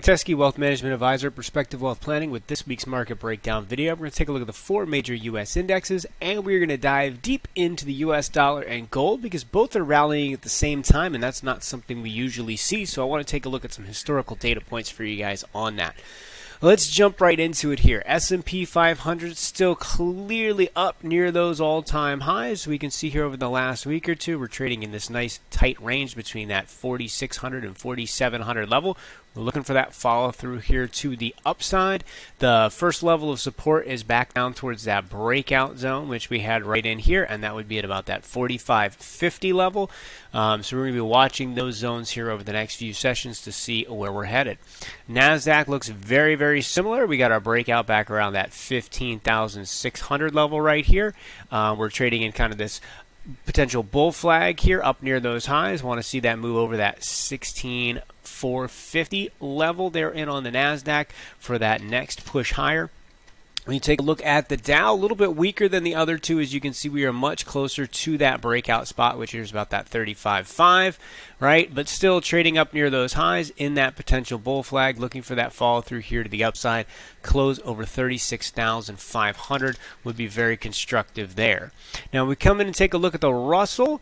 Tedeschi, Wealth Management Advisor, Perspective Wealth Planning with this week's market breakdown video. We're going to take a look at the four major U.S. indexes, and we're going to dive deep into the U.S. dollar and gold because both are rallying at the same time, and that's not something we usually see. So I want to take a look at some historical data points for you guys on that. Let's jump right into it here. S&P 500 still clearly up near those all-time highs. We can see here over the last week or two, we're trading in this nice tight range between that 4,600 and 4,700 level. We're looking for that follow through here to the upside. The first level of support is back down towards that breakout zone, which we had right in here, and that would be at about that 45.50 level. So we're going to be watching those zones here over the next few sessions to see where we're headed. Nasdaq looks very, very similar. We got our breakout back around that 15,600 level right here. We're trading in kind of this potential bull flag here up near those highs. Want to see that move over that 16,450 level there in on the Nasdaq for that next push higher. When you take a look at the Dow, a little bit weaker than the other two. As you can see, we are much closer to that breakout spot, which is about that 35.5, right? But still trading up near those highs in that potential bull flag, looking for that follow through here to the upside. Close over 36,500 would be very constructive there. Now we come in and take a look at the Russell.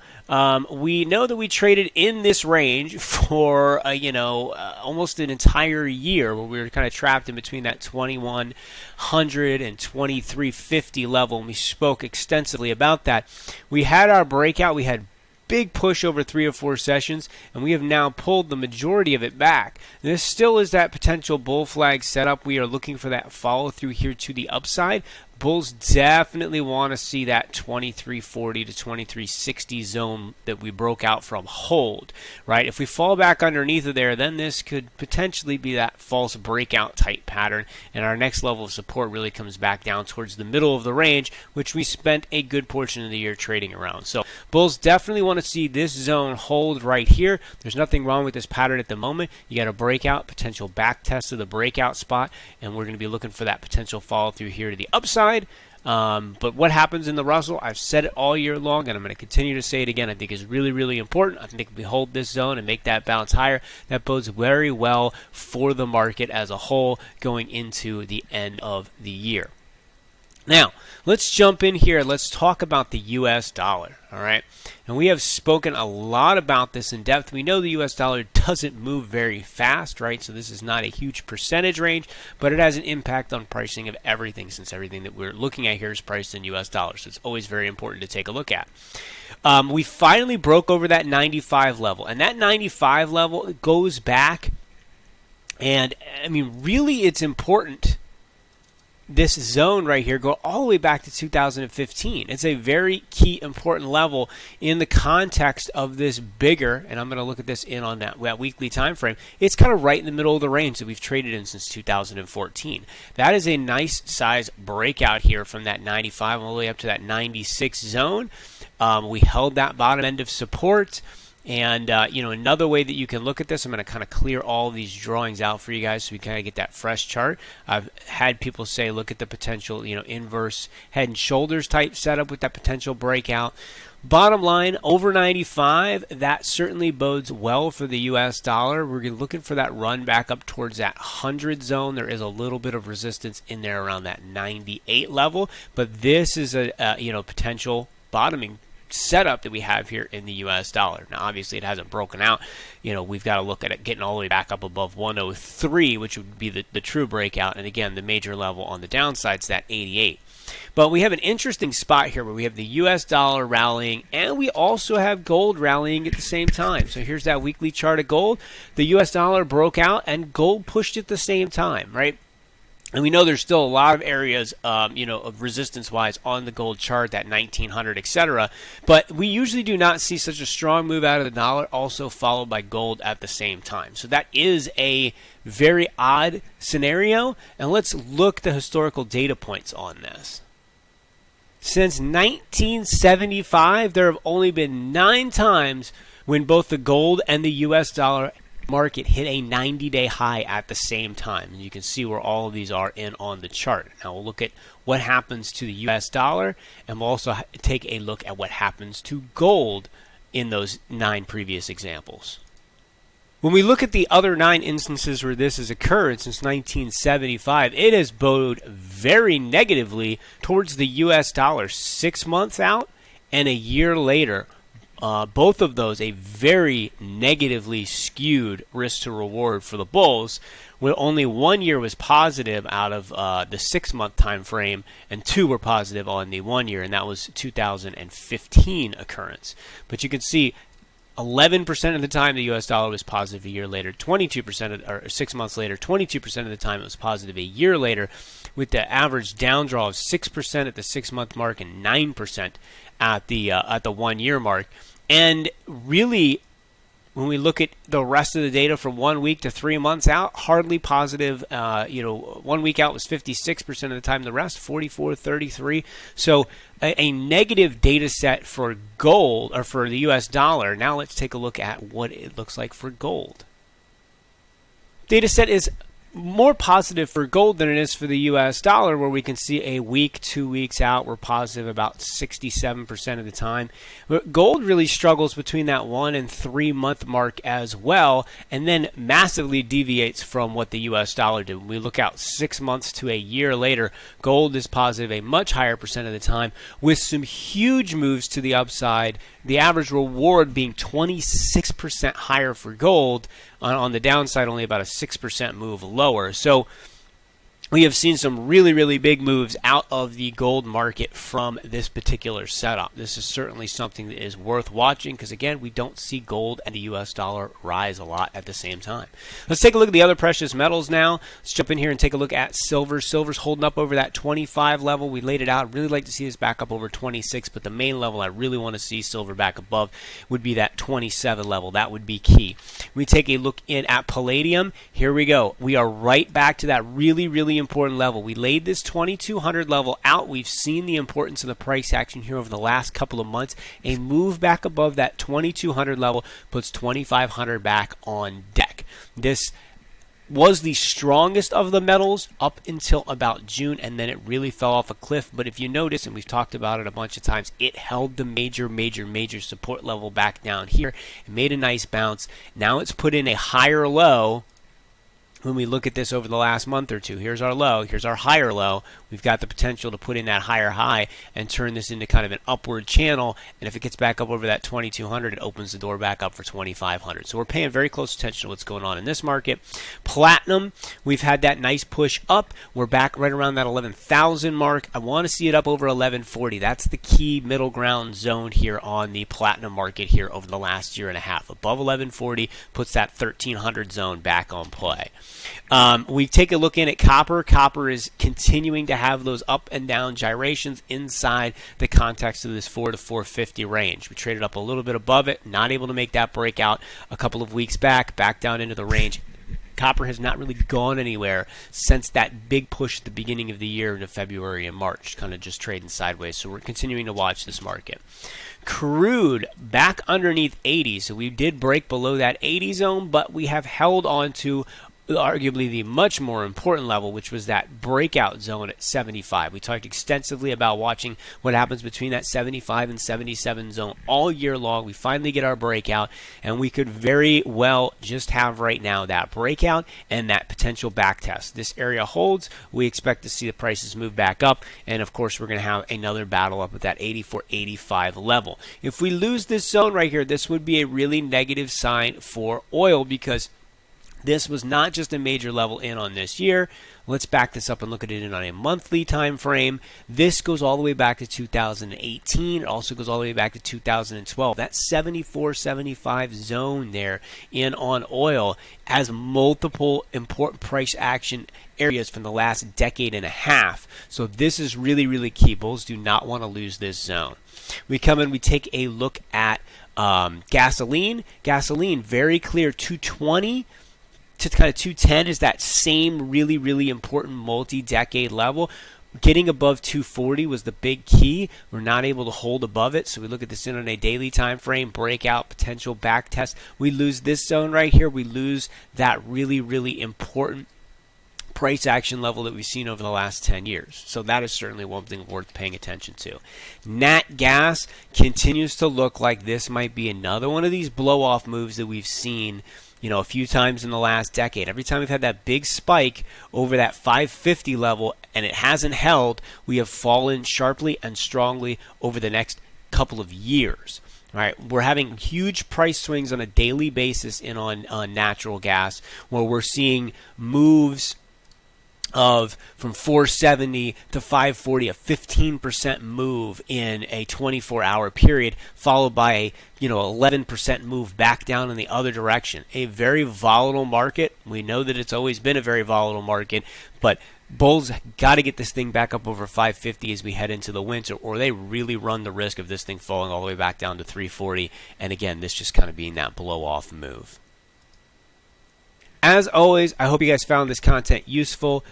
We know that we traded in this range for almost an entire year, where we were kind of trapped in between that 2100 and 2350 level, and we spoke extensively about that. We had our breakout. We had big push over 3 or 4 sessions, and we have now pulled the majority of it back. This still is that potential bull flag setup. We are looking for that follow through here to the upside. Bulls definitely want to see that 2340 to 2360 zone that we broke out from hold, right? If we fall back underneath of there, then this could potentially be that false breakout type pattern, and our next level of support really comes back down towards the middle of the range, which we spent a good portion of the year trading around. So bulls definitely want to see this zone hold right here. There's nothing wrong with this pattern at the moment. You got a breakout, potential back test of the breakout spot, and we're going to be looking for that potential follow through here to the upside. But what happens in the Russell, I've said it all year long, and I'm going to continue to say it again, I think is really, really important. I think if we hold this zone and make that bounce higher, that bodes very well for the market as a whole going into the end of the year. Now, let's jump in here. Let's talk about the U.S. dollar, all right? And we have spoken a lot about this in depth. We know the U.S. dollar doesn't move very fast, right? So this is not a huge percentage range, but it has an impact on pricing of everything, since everything that we're looking at here is priced in U.S. dollars. So it's always very important to take a look at. We finally broke over that 95 level, and that 95 level goes back, and I mean, really it's important. This zone right here go all the way back to 2015. It's a very key important level in the context of this bigger, and I'm going to look at this in on that weekly time frame. It's kind of right in the middle of the range that we've traded in since 2014. That is a nice size breakout here from that 95 all the way up to that 96 zone. We held that bottom end of support. And, another way that you can look at this, I'm going to kind of clear all these drawings out for you guys so we kind of get that fresh chart. I've had people say, look at the potential, inverse head and shoulders type setup with that potential breakout. Bottom line, over 95, that certainly bodes well for the U.S. dollar. We're looking for that run back up towards that 100 zone. There is a little bit of resistance in there around that 98 level, but this is a potential bottoming setup that we have here in the U.S. dollar. Now, obviously, it hasn't broken out. We've got to look at it getting all the way back up above 103, which would be the true breakout. And again, the major level on the downside is that 88. But we have an interesting spot here where we have the U.S. dollar rallying, and we also have gold rallying at the same time. So here's that weekly chart of gold. The U.S. dollar broke out, and gold pushed at the same time, right? And we know there's still a lot of areas, of resistance-wise on the gold chart, that 1900, etc. But we usually do not see such a strong move out of the dollar, also followed by gold at the same time. So that is a very odd scenario. And let's look at the historical data points on this. Since 1975, there have only been 9 times when both the gold and the U.S. dollar market hit a 90-day high at the same time. And you can see where all of these are in on the chart. Now we'll look at what happens to the US dollar, and we'll also take a look at what happens to gold in those 9 previous examples. When we look at the other 9 instances where this has occurred since 1975, it has bode very negatively towards the U.S. dollar 6 months out and a year later. Both of those a very negatively skewed risk to reward for the bulls, where only 1 year was positive out of the 6 month time frame, and 2 were positive on the 1 year, and that was 2015 occurrence. But you can see 11% of the time the U.S. dollar was positive a year later, 22% or 6 months later, 22% of the time it was positive a year later, with the average down draw of 6% at the 6 month mark and 9% at the 1 year mark. And really, when we look at the rest of the data from 1 week to 3 months out, hardly positive. 1 week out was 56% of the time. The rest, 44, 33. So a negative data set for gold, or for the U.S. dollar. Now let's take a look at what it looks like for gold. Data set is more positive for gold than it is for the U.S. dollar, where we can see a week, 2 weeks out, we're positive about 67% of the time. But gold really struggles between that 1 and 3 month mark as well, and then massively deviates from what the U.S. dollar did. When we look out 6 months to a year later, gold is positive a much higher percent of the time, with some huge moves to the upside. The average reward being 26% higher for gold. On the downside, only about a 6% move lower. So we have seen some really, really big moves out of the gold market from this particular setup. This is certainly something that is worth watching because, again, we don't see gold and the U.S. dollar rise a lot at the same time. Let's take a look at the other precious metals now. Let's jump in here and take a look at silver. Silver's holding up over that 25 level. We laid it out. I'd really like to see this back up over 26, but the main level I really want to see silver back above would be that 27 level. That would be key. We take a look in at palladium. Here we go. We are right back to that really, really important level. We laid this 2200 level out. We've seen the importance of the price action here over the last couple of months. A move back above that 2200 level puts 2500 back on deck. This was the strongest of the metals up until about June, and then it really fell off a cliff. But if you notice, and we've talked about it a bunch of times, it held the major support level back down here. It made a nice bounce. Now it's put in a higher low. When we look at this over the last month or two, here's our low, here's our higher low. We've got the potential to put in that higher high and turn this into kind of an upward channel. And if it gets back up over that 2200, it opens the door back up for 2500. So we're paying very close attention to what's going on in this market. Platinum, we've had that nice push up. We're back right around that 11,000 mark. I want to see it up over 1140. That's the key middle ground zone here on the platinum market here over the last year and a half. Above 1140 puts that 1300 zone back on play. We take a look in at copper. Copper is continuing to have those up and down gyrations inside the context of this 4 to 450 range. We traded up a little bit above it, not able to make that breakout a couple of weeks back down into the range. Copper has not really gone anywhere since that big push at the beginning of the year into February and March, kind of just trading sideways. So we're continuing to watch this market. Crude back underneath 80. So we did break below that 80 zone, but we have held on to arguably the much more important level, which was that breakout zone at 75. We talked extensively about watching what happens between that 75 and 77 zone all year long. We finally get our breakout, and we could very well just have right now that breakout and that potential back test. This area holds. We expect to see the prices move back up, and of course we're going to have another battle up at that 84-85 level. If we lose this zone right here, this would be a really negative sign for oil, because this was not just a major level in on this year. Let's back this up and look at it in on a monthly time frame. This goes all the way back to 2018. It also goes all the way back to 2012. That 74-75 zone there in on oil has multiple important price action areas from the last decade and a half. So this is really, really key. Bulls do not want to lose this zone. We come in, we take a look at gasoline. Gasoline, very clear, 220 to kind of 210 is that same really, really important multi-decade level. Getting above 240 was the big key. We're not able to hold above it, so we look at this in on a daily time frame, breakout, potential back test. We lose this zone right here. We lose that really, really important price action level that we've seen over the last 10 years. So that is certainly one thing worth paying attention to. Nat gas continues to look like this might be another one of these blow-off moves that we've seen a few times in the last decade. Every time we've had that big spike over that 550 level and it hasn't held, we have fallen sharply and strongly over the next couple of years. All right, we're having huge price swings on a daily basis on natural gas, where we're seeing moves from 470 to 540, a 15% move in a 24-hour period, followed by a 11% move back down in the other direction. A very volatile market. We know that it's always been a very volatile market, but bulls got to get this thing back up over 550 as we head into the winter, or they really run the risk of this thing falling all the way back down to 340. And again, this just kind of being that blow-off move. As always, I hope you guys found this content useful.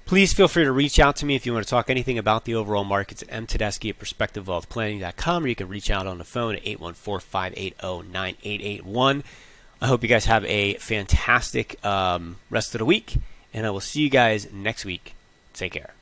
Please feel free to reach out to me if you want to talk anything about the overall markets at mtedeschi@perspectivewealthplanning.com, or you can reach out on the phone at 814-580-9881. I hope you guys have a fantastic rest of the week, and I will see you guys next week. Take care.